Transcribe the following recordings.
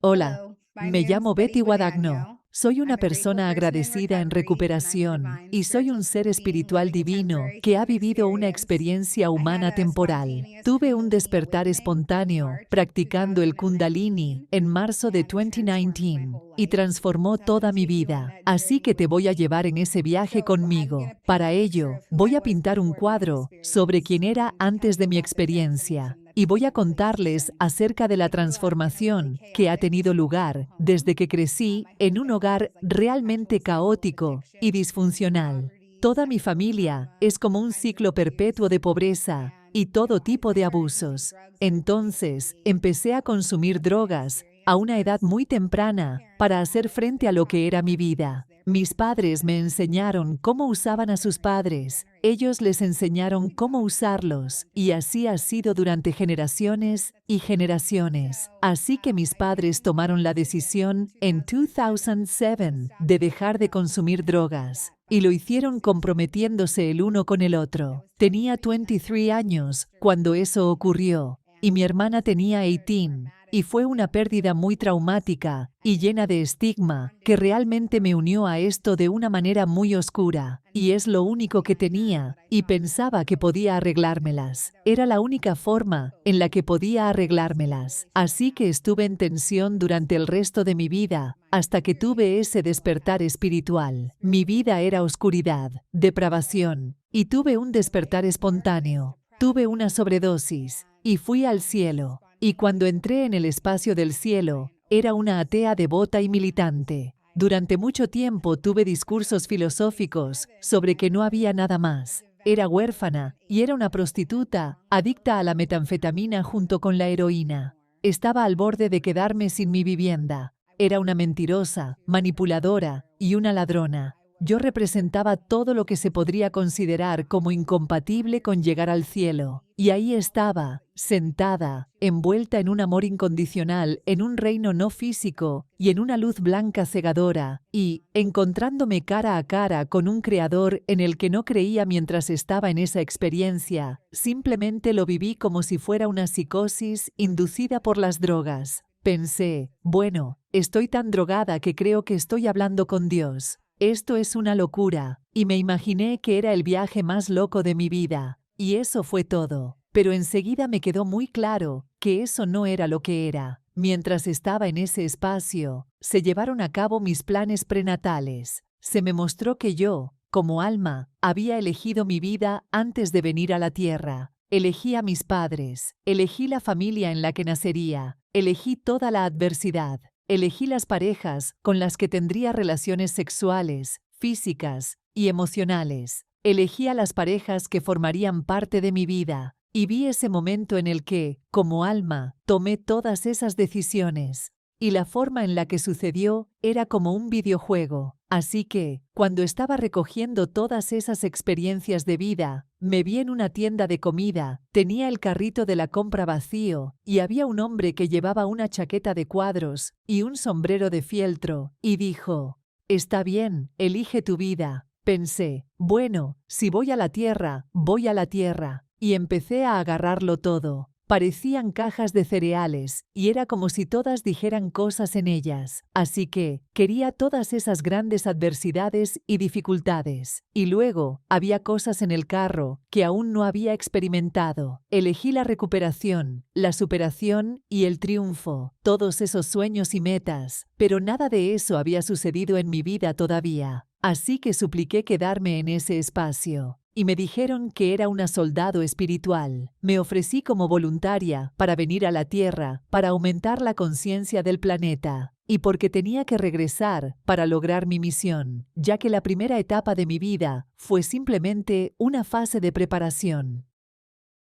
Hola, Hello, my me name's llamo Betty Betty Guadagno. Guadagno. Soy una I'm a grateful persona person in agradecida en recovery and I'm a recuperación divine y soy spiritual un ser being espiritual living a divino temporary que ha human vivido una experience. experiencia I had humana a temporal. spontaneous Tuve un Kundalini despertar awakening in espontáneo March of practicando el Kundalini 2019 en marzo de and it transformed my 2019 whole y life. transformó So I'm going toda to mi take you on vida. that Así journey que te with voy a me. llevar en ese viaje So I'm going conmigo. to paint Para a picture ello, of who voy I a was pintar un before my cuadro sobre experience quién era and tell antes you de mi about the experiencia transformation that's y voy a taken place contarles since. acerca de la I grew up in a really transformación que ha chaotic tenido dysfunctional lugar home. desde que crecí My whole en un family hogar has like a perpetual realmente cycle of caótico y addiction, disfuncional. poverty, Toda mi sexual familia trauma, es como all un kinds of ciclo perpetuo abuse. de pobreza y And, todo tipo I de started using abusos. drugs at a really Entonces, early age empecé a consumir because my drogas a experience una edad was muy my temprana parents para were hacer addicts. frente They a were lo que era mi alcoholics because vida. their Mis parents had padres me them. enseñaron cómo usaban a sus Generation after padres. Ellos generation. les enseñaron We cómo got through a usarlos bunch of y stuff, así ha but sido durante generaciones that's y okay. generaciones. So, Así que mis I padres made the tomaron la decision in decisión en 2007 to 2007 stop de using dejar de drugs, consumir and they did drogas that y lo by hicieron 2016. comprometiéndose el uno con el I otro. was Tenía 23 and I had 23 my eating años cuando disorder, eso ocurrió y mi and it hermana was a tenía very 18 y traumatic fue una step pérdida for muy both of us. traumática I y think llena de we estigma que bonded really realmente me early. unió a esto de una manera muy oscura y es lo único que And I had tenía what I y thought was a pensaba que coping podía mechanism. arreglármelas. That was Era the la only única way for me to forma cope. en la que podía So I stayed arreglármelas. really strung Así que out estuve en tensión for durante el resto de mi vida my hasta que tuve experience ese until I despertar had espiritual. Mi spiritual vida era awakening. oscuridad, So depravación y tuve un I went despertar from darkness espontáneo. to Tuve una prachi sobredosis y and fui al cielo. Y cuando entré en el espacio del I cielo, an era una oasis atea devota y and militante. I Durante mucho tiempo tuve discursos experienced filosóficos heaven sobre que no as había nada a más. Era devout huérfana woman y era able una to have prostituta, adicta a la monologues with metanfetamina people junto con la who needed heroína. more. Estaba al borde de quedarme sin mi vivienda. I Era wasn't una connected mentirosa, to her manipuladora y una heroism. ladrona. I Yo was representaba todo lo que se podría considerar como incompatible con llegar al cielo. Y ahí estaba, sentada, envuelta en un amor incondicional, en un reino no físico y en una luz blanca cegadora, y encontrándome cara a cara con un creador en el que no creía mientras estaba en esa experiencia. Simplemente lo viví como si fuera una psicosis inducida por las drogas. Pensé, bueno, estoy tan drogada que creo que estoy hablando con Dios. Esto es una locura, y me imaginé que era el viaje más loco de mi vida. Y eso fue todo. Pero enseguida me quedó muy claro que eso no era lo que era. Mientras estaba en ese espacio, se llevaron a cabo mis planes prenatales. Se me mostró que yo, como alma, había elegido mi vida antes de venir a la tierra. Elegí a mis padres, elegí la familia en la que nacería, elegí toda la adversidad. Elegí las parejas con las que tendría relaciones sexuales, físicas y emocionales. Elegí a las parejas que formarían parte de mi vida. Y vi ese momento en el que, como alma, tomé todas esas decisiones. Y la forma en la que sucedió era como un videojuego. Así que, cuando estaba recogiendo todas esas experiencias de vida, me vi en una tienda de comida, tenía el carrito de la compra vacío, y había un hombre que llevaba una chaqueta de cuadros y un sombrero de fieltro, y dijo, «Está bien, elige tu vida». Pensé, bueno, si voy a la tierra, voy a la tierra. Y empecé a agarrarlo todo. Parecían cajas de cereales, y era como si todas dijeran cosas en ellas. Así que quería todas esas grandes adversidades y dificultades. Y luego había cosas en el carro que aún no había experimentado. Elegí la recuperación, la superación y el triunfo. Todos esos sueños y metas. Pero nada de eso había sucedido en mi vida todavía. Así que supliqué quedarme en ese espacio. Y me dijeron que era una soldado espiritual. Me ofrecí como voluntaria para venir a la Tierra, para aumentar la conciencia del planeta, y porque tenía que regresar para lograr mi misión, ya que la primera etapa de mi vida fue simplemente una fase de preparación.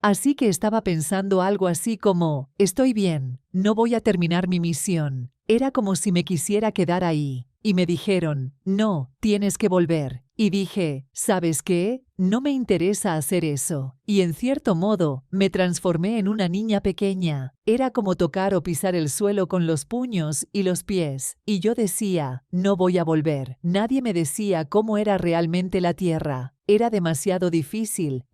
Así que estaba pensando algo así como, estoy bien, no voy a terminar mi misión. Era como si me quisiera quedar ahí. Y me dijeron, no, tienes que volver. Y dije, ¿sabes qué? No me interesa hacer eso. Y en cierto modo, me transformé en una niña pequeña. Era como tocar o pisar el suelo con los puños y los pies. Y yo decía, no voy a volver. Nadie me decía cómo era realmente la tierra. Era demasiado difícil,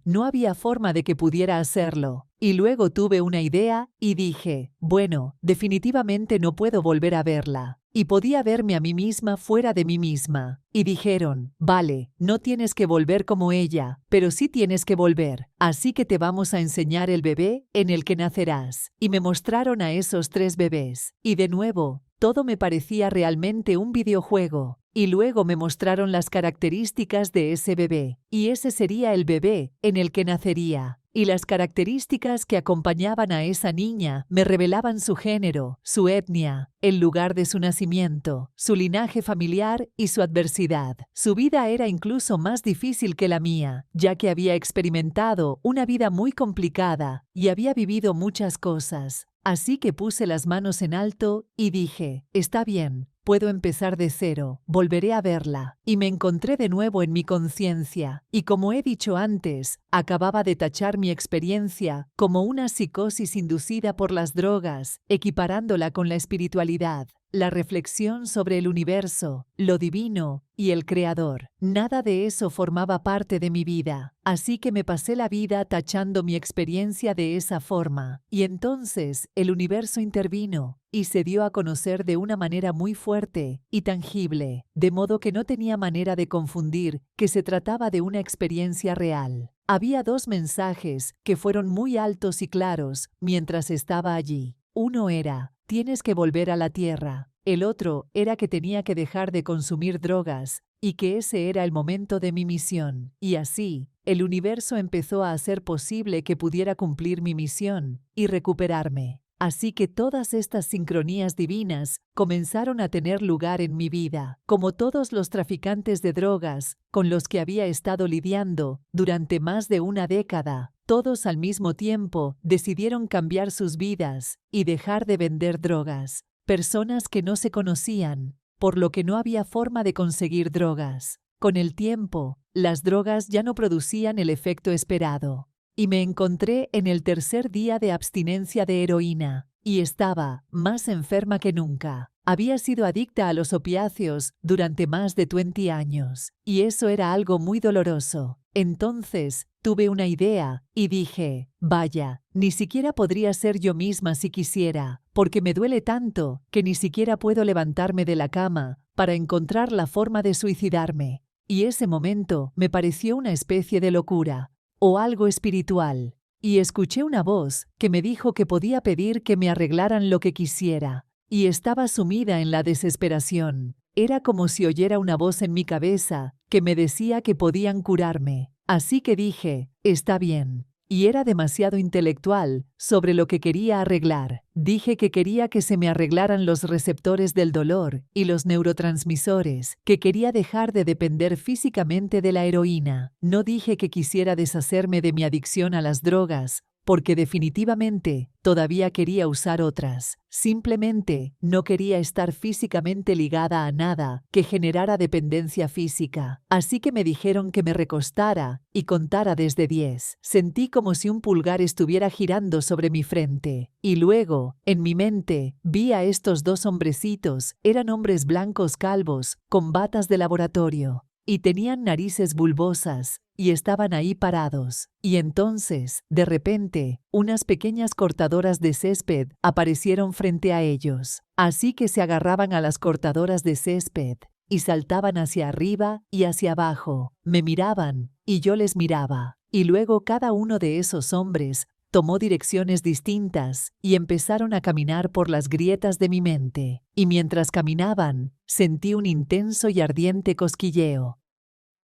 no había forma de que pudiera hacerlo. Y luego tuve una idea y dije, bueno, definitivamente no puedo volver a verla. Y podía verme a mí misma fuera de mí misma. Y dijeron, vale, no tienes que volver como ella, pero sí tienes que volver. Así que te vamos a enseñar el bebé en el que nacerás. Y me mostraron a esos 3 bebés. Y de nuevo, todo me parecía realmente un videojuego. Y luego me mostraron las características de ese bebé. Y ese sería el bebé en el que nacería. Y las características que acompañaban a esa niña me revelaban su género, su etnia, el lugar de su nacimiento, su linaje familiar y su adversidad. Su vida era incluso más difícil que la mía, ya que había experimentado una vida muy complicada y había vivido muchas cosas. Así que puse las manos en alto y dije, está bien. Puedo empezar de cero, volveré a verla. Y me encontré de nuevo en mi conciencia. Y como he dicho antes, acababa de tachar mi experiencia como una psicosis inducida por las drogas, equiparándola con la espiritualidad, la reflexión sobre el universo, lo divino y el creador. Nada de eso formaba parte de mi vida. Así que me pasé la vida tachando mi experiencia de esa forma. Y entonces el universo intervino y se dio a conocer de una manera muy fuerte y tangible, de modo que no tenía manera de confundir que se trataba de una experiencia real. Había 2 mensajes que fueron muy altos y claros mientras estaba allí. Uno era, tienes que volver a la tierra. El otro era que tenía que dejar de consumir drogas y que ese era el momento de mi misión. Y así, el universo empezó a hacer posible que pudiera cumplir mi misión y recuperarme. Así que todas estas sincronías divinas comenzaron a tener lugar en mi vida, como todos los traficantes de drogas con los que había estado lidiando durante más de una década. Todos al mismo tiempo decidieron cambiar sus vidas y dejar de vender drogas. Personas que no se conocían, por lo que no había forma de conseguir drogas. Con el tiempo, las drogas ya no producían el efecto esperado. Y me encontré en el 3er día de abstinencia de heroína, y estaba más enferma que nunca. Había sido adicta a los opiáceos durante más de 20 años, y eso era algo muy doloroso. Entonces, tuve una idea, y dije, vaya, ni siquiera podría ser yo misma si quisiera, porque me duele tanto que ni siquiera puedo levantarme de la cama para encontrar la forma de suicidarme. Y ese momento me pareció una especie de locura, o algo espiritual, y escuché una voz que me dijo que podía pedir que me arreglaran lo que quisiera, y estaba sumida en la desesperación. Era como si oyera una voz en mi cabeza que me decía que podían curarme. Así que dije, está bien. Y era demasiado intelectual sobre lo que quería arreglar. Dije que quería que se me arreglaran los receptores del dolor y los neurotransmisores, que quería dejar de depender físicamente de la heroína. No dije que quisiera deshacerme de mi adicción a las drogas, porque definitivamente todavía quería usar otras. Simplemente no quería estar físicamente ligada a nada que generara dependencia física. Así que me dijeron que me recostara y contara desde 10. Sentí como si un pulgar estuviera girando sobre mi frente. Y luego, en mi mente, vi a estos 2 hombrecitos. Eran hombres blancos calvos, con batas de laboratorio. Y tenían narices bulbosas, y estaban ahí parados. Y entonces, de repente, unas pequeñas cortadoras de césped aparecieron frente a ellos. Así que se agarraban a las cortadoras de césped, y saltaban hacia arriba y hacia abajo. Me miraban, y yo les miraba. Y luego cada uno de esos hombres tomó direcciones distintas y empezaron a caminar por las grietas de mi mente. Y mientras caminaban, sentí un intenso y ardiente cosquilleo.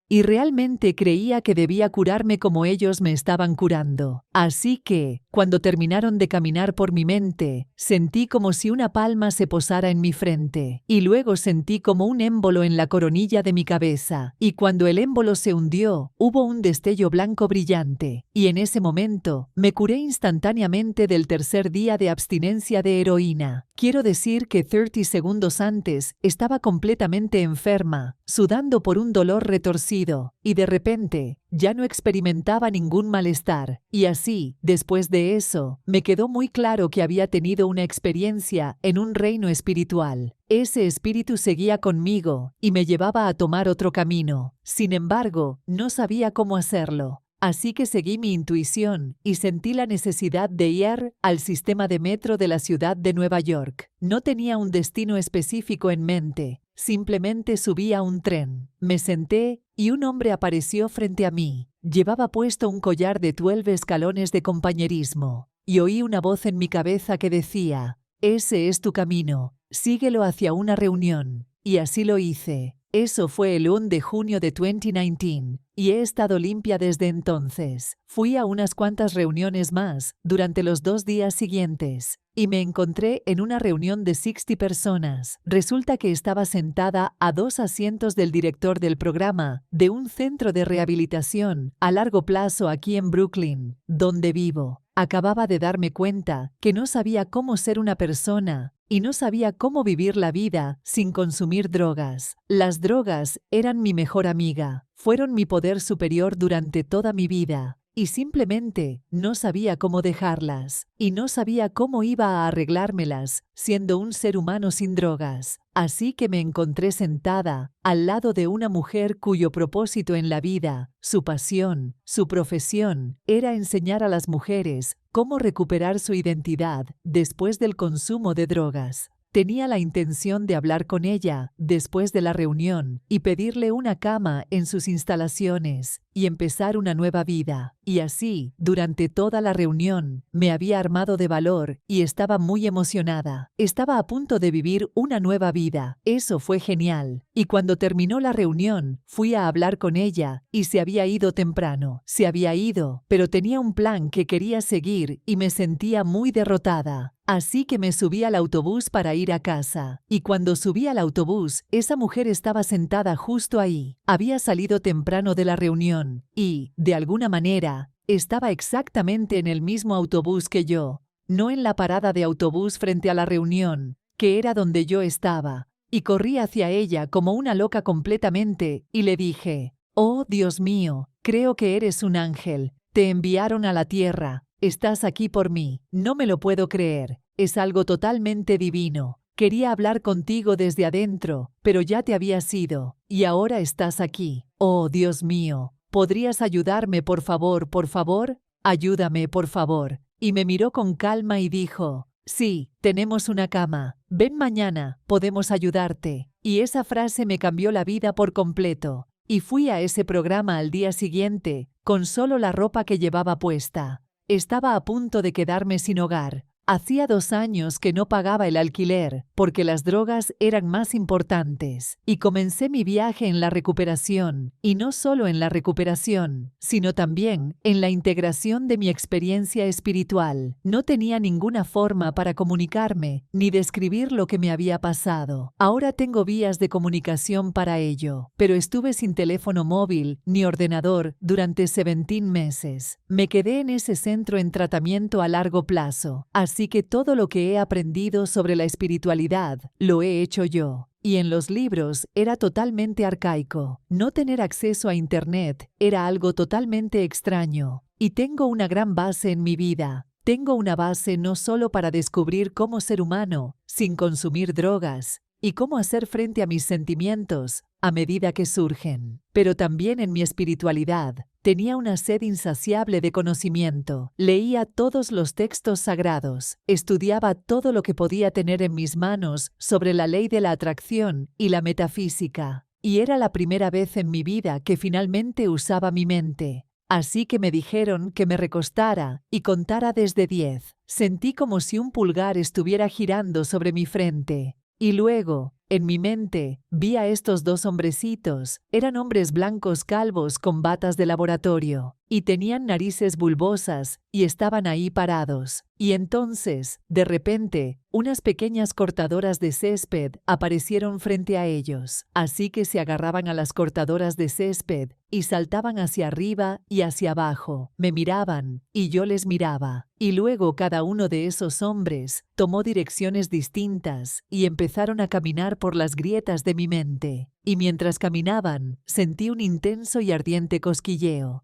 Y realmente creía que debía curarme como ellos me estaban curando. Así que, cuando terminaron de caminar por mi mente, sentí como si una palma se posara en mi frente. Y luego sentí como un émbolo en la coronilla de mi cabeza. Y cuando el émbolo se hundió, hubo un destello blanco brillante. Y en ese momento, me curé instantáneamente del 3er día de abstinencia de heroína. Quiero decir que 30 segundos antes estaba completamente enferma, sudando por un dolor retorcido desconocido, y de repente, ya no experimentaba ningún malestar. Y así, después de eso, me quedó muy claro que había tenido una experiencia en un reino espiritual. Ese espíritu seguía conmigo y me llevaba a tomar otro camino. Sin embargo, no sabía cómo hacerlo. Así que seguí mi intuición y sentí la necesidad de ir al sistema de metro de la ciudad de Nueva York. No tenía un destino específico en mente, simplemente subí a un tren. Me senté y un hombre apareció frente a mí. Llevaba puesto un collar de 12 escalones de compañerismo y oí una voz en mi cabeza que decía: «Ese es tu camino, síguelo hacia una reunión». Y así lo hice. Eso fue el 1 de junio de 2019 y he estado limpia desde entonces. Fui a unas cuantas reuniones más durante los 2 días siguientes y me encontré en una reunión de 60 personas. Resulta que estaba sentada a 2 asientos del director del programa de un centro de rehabilitación a largo plazo aquí en Brooklyn, donde vivo. Acababa de darme cuenta que no sabía cómo ser una persona y no sabía cómo vivir la vida sin consumir drogas. Las drogas eran mi mejor amiga, fueron mi poder superior durante toda mi vida. Y simplemente no sabía cómo dejarlas, y no sabía cómo iba a arreglármelas siendo un ser humano sin drogas. Así que me encontré sentada al lado de una mujer cuyo propósito en la vida, su pasión, su profesión, era enseñar a las mujeres cómo recuperar su identidad después del consumo de drogas. Tenía la intención de hablar con ella después de la reunión y pedirle una cama en sus instalaciones y empezar una nueva vida. Y así, durante toda la reunión, me había armado de valor y estaba muy emocionada. Estaba a punto de vivir una nueva vida. Eso fue genial. Y cuando terminó la reunión, fui a hablar con ella y se había ido temprano. Se había ido, pero tenía un plan que quería seguir y me sentía muy derrotada. Así que me subí al autobús para ir a casa. Y cuando subí al autobús, esa mujer estaba sentada justo ahí. Había salido temprano de la reunión y, de alguna manera, estaba exactamente en el mismo autobús que yo. No en la parada de autobús frente a la reunión, que era donde yo estaba. Y corrí hacia ella como una loca completamente y le dije: «Oh, Dios mío, creo que eres un ángel. Te enviaron a la tierra. Estás aquí por mí. No me lo puedo creer. Es algo totalmente divino. Quería hablar contigo desde adentro, pero ya te habías ido, y ahora estás aquí. Oh, Dios mío, ¿podrías ayudarme, por favor, por favor? Ayúdame, por favor». Y me miró con calma y dijo: «Sí, tenemos una cama. Ven mañana, podemos ayudarte». Y esa frase me cambió la vida por completo. Y fui a ese programa al día siguiente, con solo la ropa que llevaba puesta. Estaba a punto de quedarme sin hogar. Hacía 2 años que no pagaba el alquiler, porque las drogas eran más importantes. Y comencé mi viaje en la recuperación, y no solo en la recuperación, sino también en la integración de mi experiencia espiritual. No tenía ninguna forma para comunicarme, ni describir lo que me había pasado. Ahora tengo vías de comunicación para ello, pero estuve sin teléfono móvil ni ordenador durante 17 meses. Me quedé en ese centro en tratamiento a largo plazo. Así que todo lo que he aprendido sobre la espiritualidad lo he hecho yo. Y en los libros era totalmente arcaico. No tener acceso a Internet era algo totalmente extraño. Y tengo una gran base en mi vida. Tengo una base no solo para descubrir cómo ser humano sin consumir drogas y cómo hacer frente a mis sentimientos a medida que surgen, pero también en mi espiritualidad. Tenía una sed insaciable de conocimiento. Leía todos los textos sagrados. Estudiaba todo lo que podía tener en mis manos sobre la ley de la atracción y la metafísica. Y era la primera vez en mi vida que finalmente usaba mi mente. Así que me dijeron que me recostara y contara desde 10. Sentí como si un pulgar estuviera girando sobre mi frente. Y luego, en mi mente, vi a estos 2 hombrecitos. Eran hombres blancos calvos con batas de laboratorio, y tenían narices bulbosas, y estaban ahí parados. Y entonces, de repente, unas pequeñas cortadoras de césped aparecieron frente a ellos. Así que se agarraban a las cortadoras de césped y saltaban hacia arriba y hacia abajo. Me miraban, y yo les miraba. Y luego cada uno de esos hombres tomó direcciones distintas y empezaron a caminar por las grietas de mi mente. Y mientras caminaban, sentí un intenso y ardiente cosquilleo.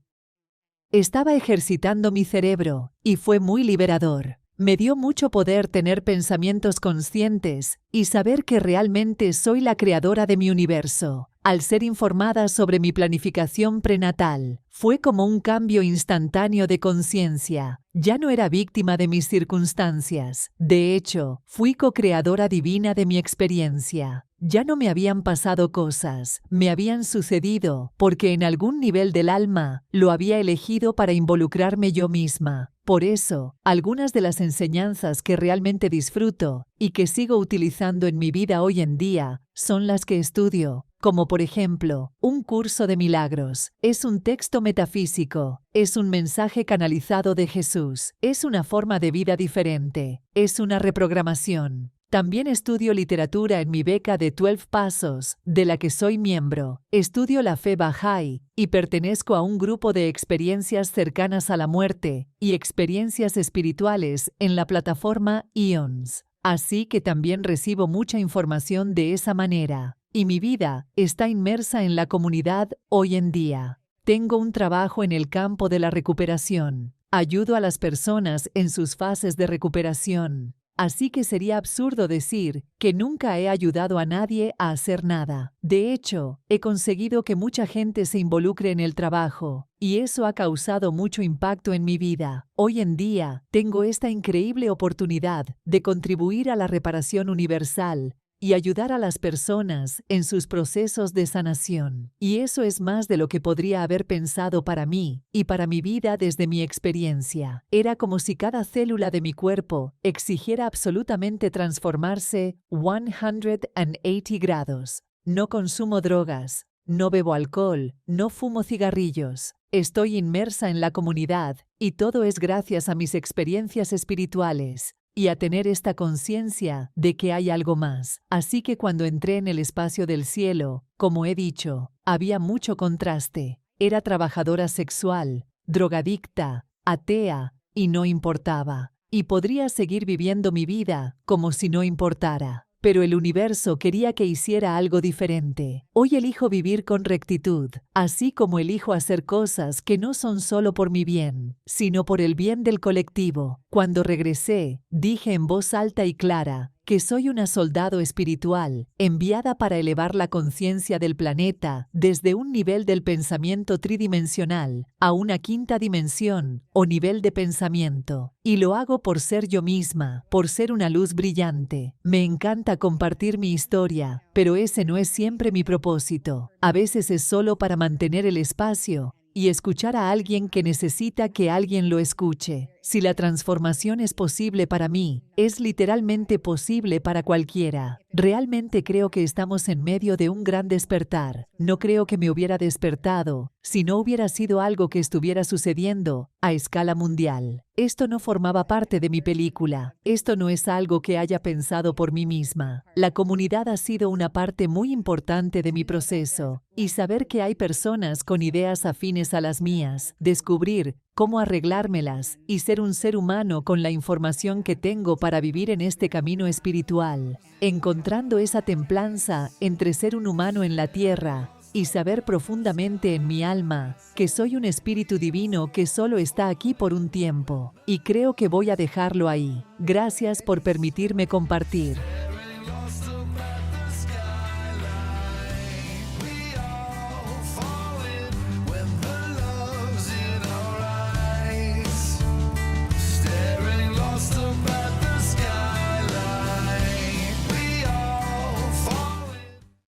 Estaba ejercitando mi cerebro, y fue muy liberador. Me dio mucho poder tener pensamientos conscientes y saber que realmente soy la creadora de mi universo. Al ser informada sobre mi planificación prenatal, fue como un cambio instantáneo de conciencia. Ya no era víctima de mis circunstancias. De hecho, fui co-creadora divina de mi experiencia. Ya no me habían pasado cosas, me habían sucedido, porque en algún nivel del alma lo había elegido para involucrarme yo misma. Por eso, algunas de las enseñanzas que realmente disfruto y que sigo utilizando en mi vida hoy en día son las que estudio, como por ejemplo, un curso de milagros. Es un texto metafísico, es un mensaje canalizado de Jesús, es una forma de vida diferente, es una reprogramación. También estudio literatura en mi beca de 12 Pasos, de la que soy miembro. Estudio la fe Bahá'í y pertenezco a un grupo de experiencias cercanas a la muerte y experiencias espirituales en la plataforma Ions. Así que también recibo mucha información de esa manera. Y mi vida está inmersa en la comunidad hoy en día. Tengo un trabajo en el campo de la recuperación. Ayudo a las personas en sus fases de recuperación. Así que sería absurdo decir que nunca he ayudado a nadie a hacer nada. De hecho, he conseguido que mucha gente se involucre en el trabajo, y eso ha causado mucho impacto en mi vida. Hoy en día, tengo esta increíble oportunidad de contribuir a la reparación universal y ayudar a las personas en sus procesos de sanación. Y eso es más de lo que podría haber pensado para mí y para mi vida desde mi experiencia. Era como si cada célula de mi cuerpo exigiera absolutamente transformarse 180 grados. No consumo drogas, no bebo alcohol, no fumo cigarrillos. Estoy inmersa en la comunidad y todo es gracias a mis experiencias espirituales y a tener esta conciencia de que hay algo más. Así que cuando entré en el espacio del cielo, como he dicho, había mucho contraste. Era trabajadora sexual, drogadicta, atea, y no importaba. Y podría seguir viviendo mi vida como si no importara. Pero el universo quería que hiciera algo diferente. Hoy elijo vivir con rectitud, así como elijo hacer cosas que no son solo por mi bien, sino por el bien del colectivo. Cuando regresé, dije en voz alta y clara que soy una soldado espiritual, enviada para elevar la conciencia del planeta desde un nivel del pensamiento tridimensional a una quinta dimensión o nivel de pensamiento. Y lo hago por ser yo misma, por ser una luz brillante. Me encanta compartir mi historia, pero ese no es siempre mi propósito. A veces es solo para mantener el espacio y escuchar a alguien que necesita que alguien lo escuche. Si la transformación es posible para mí, es literalmente posible para cualquiera. Realmente creo que estamos en medio de un gran despertar. No creo que me hubiera despertado si no hubiera sido algo que estuviera sucediendo a escala mundial. Esto no formaba parte de mi película. Esto no es algo que haya pensado por mí misma. La comunidad ha sido una parte muy importante de mi proceso. Y saber que hay personas con ideas afines a las mías, descubrir cómo arreglármelas y ser un ser humano con la información que tengo para vivir en este camino espiritual, encontrando esa templanza entre ser un humano en la tierra y saber profundamente en mi alma que soy un espíritu divino que solo está aquí por un tiempo, y creo que voy a dejarlo ahí. Gracias por permitirme compartir.